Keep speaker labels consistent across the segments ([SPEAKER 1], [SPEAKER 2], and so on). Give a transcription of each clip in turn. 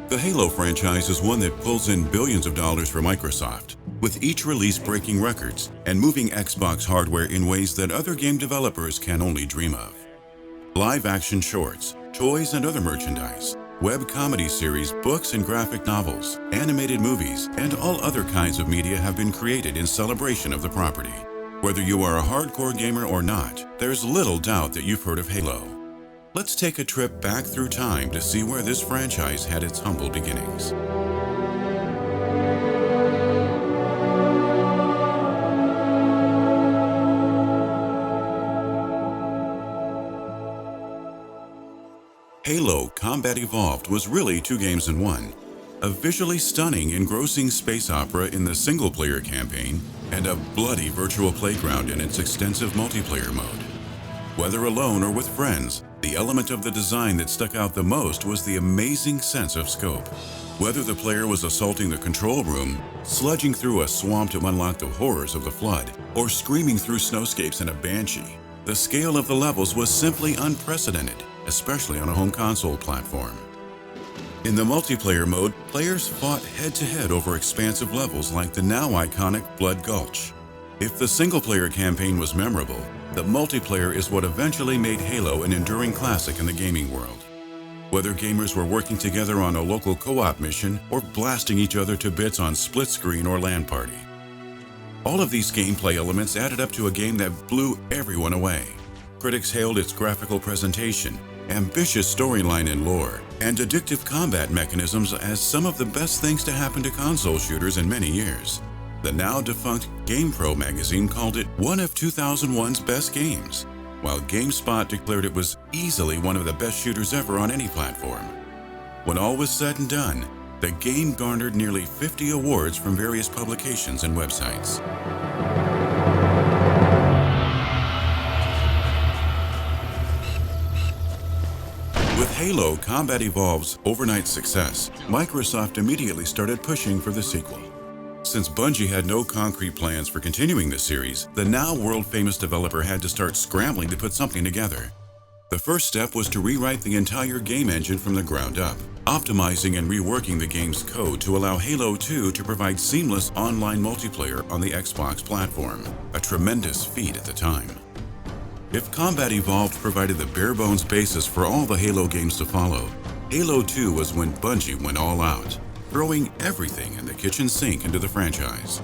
[SPEAKER 1] The Halo franchise is one that pulls in billions of dollars for Microsoft, with each release breaking records and moving Xbox hardware in ways that other game developers can only dream of. Live-action shorts, toys and other merchandise, web comedy series, books and graphic novels, animated movies, and all other kinds of media have been created in celebration of the property. Whether you are a hardcore gamer or not, there's little doubt that you've heard of Halo. Let's take a trip back through time to see where this franchise had its humble beginnings. Halo Combat Evolved was really two games in one. A visually stunning, engrossing space opera in the single-player campaign, and a bloody virtual playground in its extensive multiplayer mode. Whether alone or with friends, the element of the design that stuck out the most was the amazing sense of scope. Whether the player was assaulting the control room, sludging through a swamp to unlock the horrors of the flood, or screaming through snowscapes in a Banshee, the scale of the levels was simply unprecedented, especially on a home console platform. In the multiplayer mode, players fought head-to-head over expansive levels like the now iconic Blood Gulch. If the single-player campaign was memorable, the multiplayer is what eventually made Halo an enduring classic in the gaming world. Whether gamers were working together on a local co-op mission or blasting each other to bits on split screen or LAN party. All of these gameplay elements added up to a game that blew everyone away. Critics hailed its graphical presentation, ambitious storyline and lore, and addictive combat mechanisms as some of the best things to happen to console shooters in many years. The now-defunct GamePro magazine called it one of 2001's best games, while GameSpot declared it was easily one of the best shooters ever on any platform. When all was said and done, the game garnered nearly 50 awards from various publications and websites. With Halo Combat Evolved's overnight success, Microsoft immediately started pushing for the sequel. Since Bungie had no concrete plans for continuing the series, the now world-famous developer had to start scrambling to put something together. The first step was to rewrite the entire game engine from the ground up, optimizing and reworking the game's code to allow Halo 2 to provide seamless online multiplayer on the Xbox platform, a tremendous feat at the time. If Combat Evolved provided the bare-bones basis for all the Halo games to follow, Halo 2 was when Bungie went all out, throwing everything in the kitchen sink into the franchise.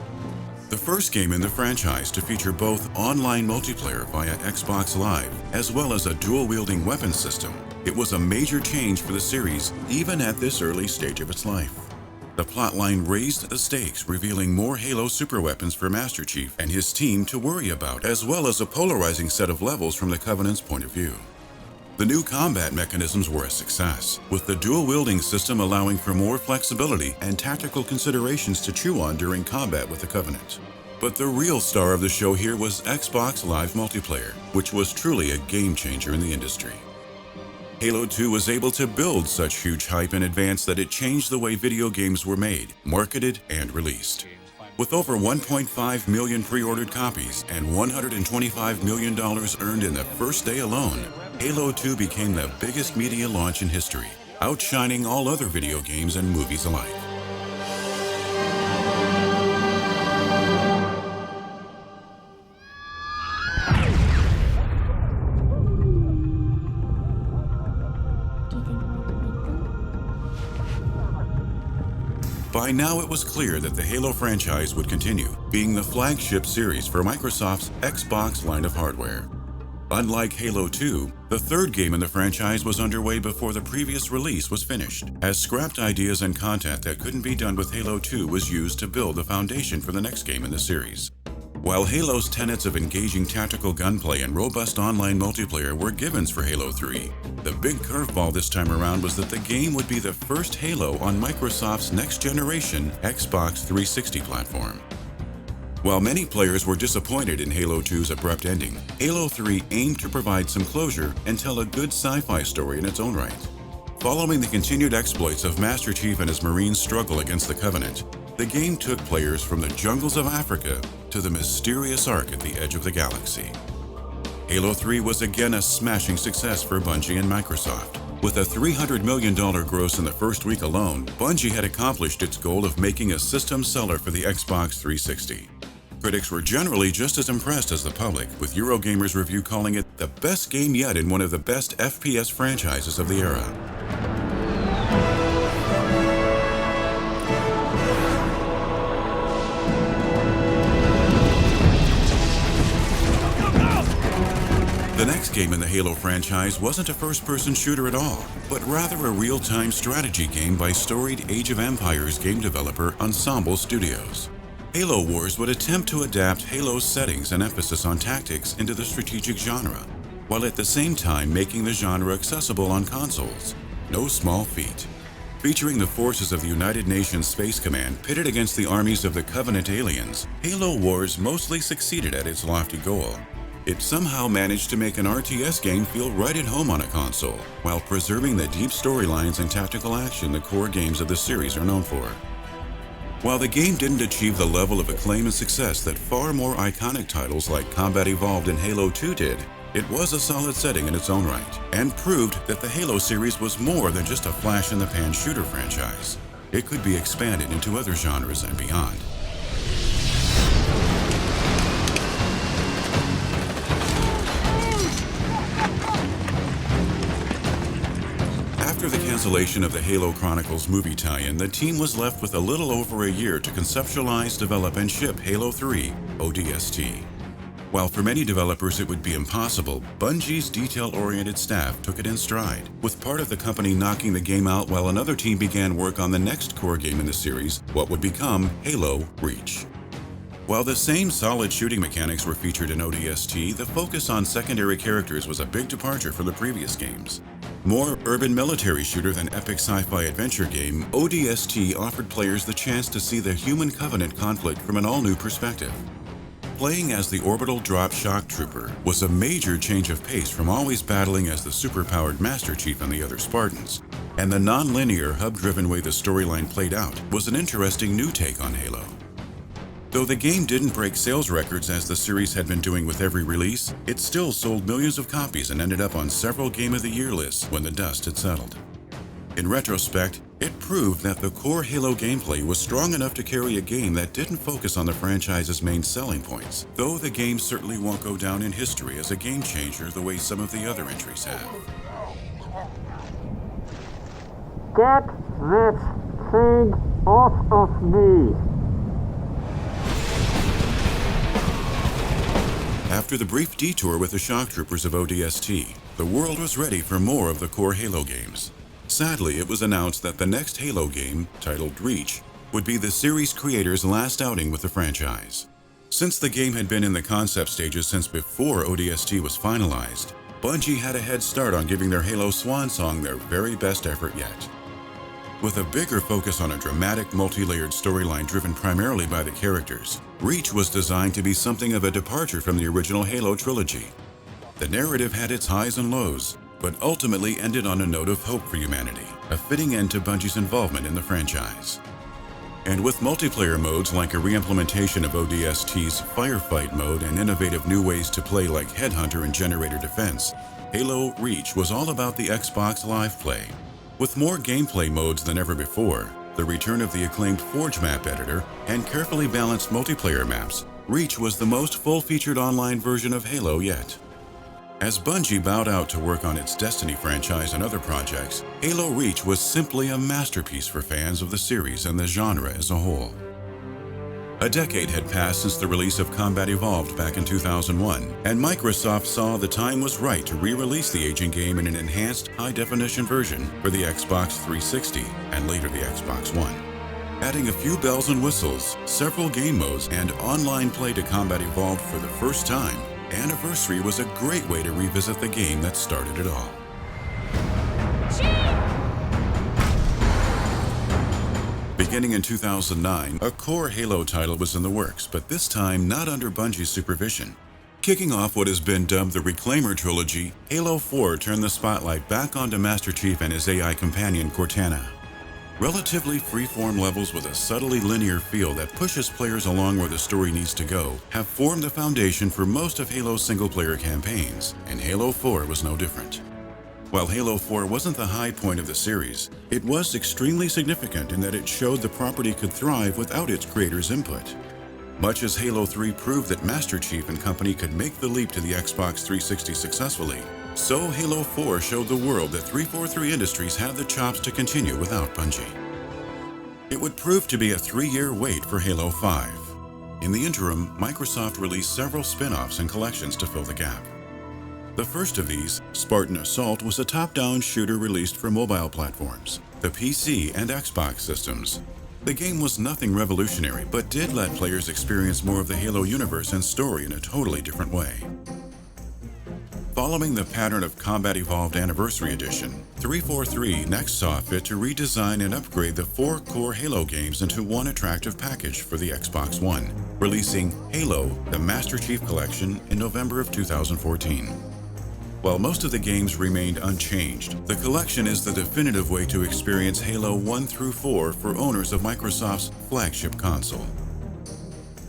[SPEAKER 1] The first game in the franchise to feature both online multiplayer via Xbox Live as well as a dual-wielding weapon system, it was a major change for the series even at this early stage of its life. The plotline raised the stakes, revealing more Halo superweapons for Master Chief and his team to worry about, as well as a polarizing set of levels from the Covenant's point of view. The new combat mechanisms were a success, with the dual-wielding system allowing for more flexibility and tactical considerations to chew on during combat with the Covenant. But the real star of the show here was Xbox Live Multiplayer, which was truly a game-changer in the industry. Halo 2 was able to build such huge hype in advance that it changed the way video games were made, marketed, and released. With over 1.5 million pre-ordered copies and $125 million earned in the first day alone, Halo 2 became the biggest media launch in history, outshining all other video games and movies alike. By now it was clear that the Halo franchise would continue, being the flagship series for Microsoft's Xbox line of hardware. Unlike Halo 2, the third game in the franchise was underway before the previous release was finished, as scrapped ideas and content that couldn't be done with Halo 2 was used to build the foundation for the next game in the series. While Halo's tenets of engaging tactical gunplay and robust online multiplayer were givens for Halo 3, the big curveball this time around was that the game would be the first Halo on Microsoft's next-generation Xbox 360 platform. While many players were disappointed in Halo 2's abrupt ending, Halo 3 aimed to provide some closure and tell a good sci-fi story in its own right. Following the continued exploits of Master Chief and his Marines' struggle against the Covenant, the game took players from the jungles of Africa to the mysterious Ark at the edge of the galaxy. Halo 3 was again a smashing success for Bungie and Microsoft, With a $300 million gross in the first week alone, Bungie had accomplished its goal of making a system seller for the Xbox 360. Critics were generally just as impressed as the public, with Eurogamer's review calling it the best game yet in one of the best FPS franchises of the era. The next game in the Halo franchise wasn't a first-person shooter at all, but rather a real-time strategy game by storied Age of Empires game developer Ensemble Studios. Halo Wars would attempt to adapt Halo's settings and emphasis on tactics into the strategic genre, while at the same time making the genre accessible on consoles. No small feat. Featuring the forces of the United Nations Space Command pitted against the armies of the Covenant aliens, Halo Wars mostly succeeded at its lofty goal. It somehow managed to make an RTS game feel right at home on a console, while preserving the deep storylines and tactical action the core games of the series are known for. While the game didn't achieve the level of acclaim and success that far more iconic titles like Combat Evolved and Halo 2 did, it was a solid setting in its own right, and proved that the Halo series was more than just a flash-in-the-pan shooter franchise. It could be expanded into other genres and beyond. After the cancellation of the Halo Chronicles movie tie-in, the team was left with a little over a year to conceptualize, develop, and ship Halo 3 ODST. While for many developers it would be impossible, Bungie's detail-oriented staff took it in stride, with part of the company knocking the game out while another team began work on the next core game in the series, what would become Halo Reach. While the same solid shooting mechanics were featured in ODST, the focus on secondary characters was a big departure from the previous games. More urban military shooter than epic sci-fi adventure game, ODST offered players the chance to see the Human Covenant conflict from an all-new perspective. Playing as the orbital drop shock trooper was a major change of pace from always battling as the superpowered Master Chief and the other Spartans, and the non-linear, hub-driven way the storyline played out was an interesting new take on Halo. Though the game didn't break sales records as the series had been doing with every release, it still sold millions of copies and ended up on several Game of the Year lists when the dust had settled. In retrospect, it proved that the core Halo gameplay was strong enough to carry a game that didn't focus on the franchise's main selling points, though the game certainly won't go down in history as a game changer the way some of the other entries have.
[SPEAKER 2] Get this thing off of me!
[SPEAKER 1] After the brief detour with the shock troopers of ODST, the world was ready for more of the core Halo games. Sadly, it was announced that the next Halo game, titled Reach, would be the series creators' last outing with the franchise. Since the game had been in the concept stages since before ODST was finalized, Bungie had a head start on giving their Halo swan song their very best effort yet. With a bigger focus on a dramatic, multi-layered storyline driven primarily by the characters, Reach was designed to be something of a departure from the original Halo trilogy. The narrative had its highs and lows, but ultimately ended on a note of hope for humanity, a fitting end to Bungie's involvement in the franchise. And with multiplayer modes like a re-implementation of ODST's Firefight mode and innovative new ways to play like Headhunter and Generator Defense, Halo Reach was all about the Xbox Live Play. With more gameplay modes than ever before, the return of the acclaimed Forge map editor, and carefully balanced multiplayer maps, Reach was the most full-featured online version of Halo yet. As Bungie bowed out to work on its Destiny franchise and other projects, Halo Reach was simply a masterpiece for fans of the series and the genre as a whole. A decade had passed since the release of Combat Evolved back in 2001, and Microsoft saw the time was right to re-release the aging game in an enhanced, high-definition version for the Xbox 360 and later the Xbox One. Adding a few bells and whistles, several game modes, and online play to Combat Evolved for the first time, Anniversary was a great way to revisit the game that started it all. Beginning in 2009, a core Halo title was in the works, but this time not under Bungie's supervision. Kicking off what has been dubbed the Reclaimer trilogy, Halo 4 turned the spotlight back onto Master Chief and his AI companion Cortana. Relatively free-form levels with a subtly linear feel that pushes players along where the story needs to go have formed the foundation for most of Halo's single-player campaigns, and Halo 4 was no different. While Halo 4 wasn't the high point of the series, it was extremely significant in that it showed the property could thrive without its creators' input. Much as Halo 3 proved that Master Chief and company could make the leap to the Xbox 360 successfully, so Halo 4 showed the world that 343 Industries had the chops to continue without Bungie. It would prove to be a 3-year wait for Halo 5. In the interim, Microsoft released several spin-offs and collections to fill the gap. The first of these, Spartan Assault, was a top-down shooter released for mobile platforms, the PC and Xbox systems. The game was nothing revolutionary, but did let players experience more of the Halo universe and story in a totally different way. Following the pattern of Combat Evolved Anniversary Edition, 343 next saw fit to redesign and upgrade the 4 core Halo games into one attractive package for the Xbox One, releasing Halo: The Master Chief Collection in November of 2014. While most of the games remained unchanged, the collection is the definitive way to experience Halo 1 through 4 for owners of Microsoft's flagship console.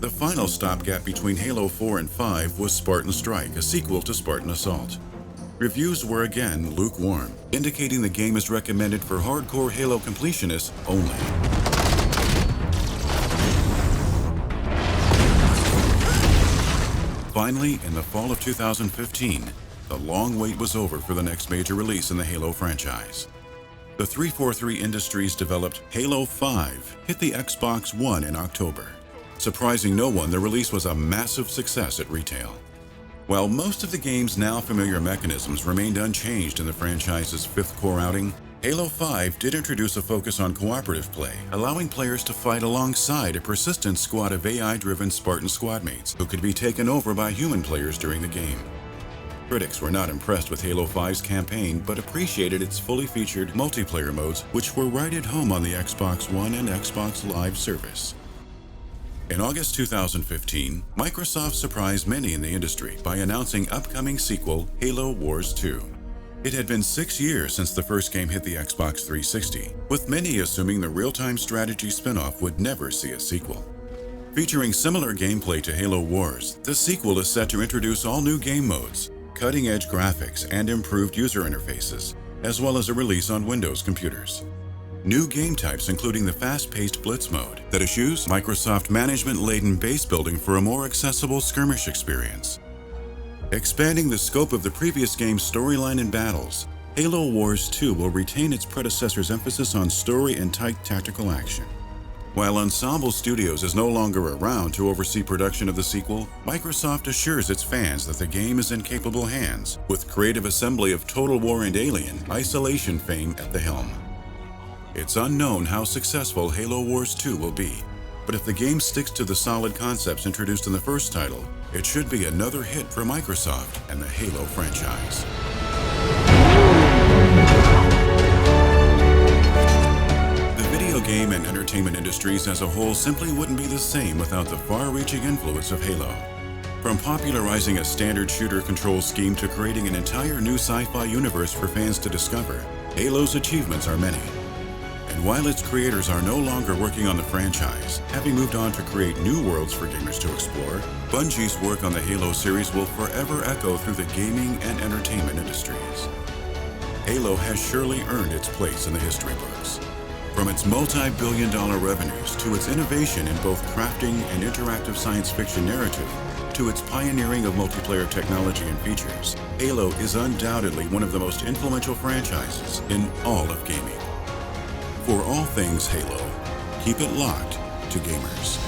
[SPEAKER 1] The final stopgap between Halo 4 and 5 was Spartan Strike, a sequel to Spartan Assault. Reviews were again lukewarm, indicating the game is recommended for hardcore Halo completionists only. Finally, in the fall of 2015, the long wait was over for the next major release in the Halo franchise. The 343 Industries developed Halo 5 hit the Xbox One in October. Surprising no one, the release was a massive success at retail. While most of the game's now familiar mechanisms remained unchanged in the franchise's 5th core outing, Halo 5 did introduce a focus on cooperative play, allowing players to fight alongside a persistent squad of AI-driven Spartan squadmates who could be taken over by human players during the game. Critics were not impressed with Halo 5's campaign, but appreciated its fully featured multiplayer modes, which were right at home on the Xbox One and Xbox Live service. In August 2015, Microsoft surprised many in the industry by announcing upcoming sequel Halo Wars 2. It had been 6 years since the first game hit the Xbox 360, with many assuming the real-time strategy spin-off would never see a sequel. Featuring similar gameplay to Halo Wars, the sequel is set to introduce all new game modes, cutting-edge graphics, and improved user interfaces, as well as a release on Windows computers. New game types including the fast-paced Blitz mode that eschews Microsoft management-laden base building for a more accessible skirmish experience. Expanding the scope of the previous game's storyline and battles, Halo Wars 2 will retain its predecessor's emphasis on story and tight tactical action. While Ensemble Studios is no longer around to oversee production of the sequel, Microsoft assures its fans that the game is in capable hands, with creative assembly of Total War and Alien Isolation fame at the helm. It's unknown how successful Halo Wars 2 will be, but if the game sticks to the solid concepts introduced in the first title, it should be another hit for Microsoft and the Halo franchise. Game and entertainment industries as a whole simply wouldn't be the same without the far-reaching influence of Halo. From popularizing a standard shooter control scheme to creating an entire new sci-fi universe for fans to discover, Halo's achievements are many. And while its creators are no longer working on the franchise, having moved on to create new worlds for gamers to explore, Bungie's work on the Halo series will forever echo through the gaming and entertainment industries. Halo has surely earned its place in the history books. From its multi-billion-dollar revenues to its innovation in both crafting and interactive science fiction narrative, to its pioneering of multiplayer technology and features, Halo is undoubtedly one of the most influential franchises in all of gaming. For all things Halo, keep it locked to gamers.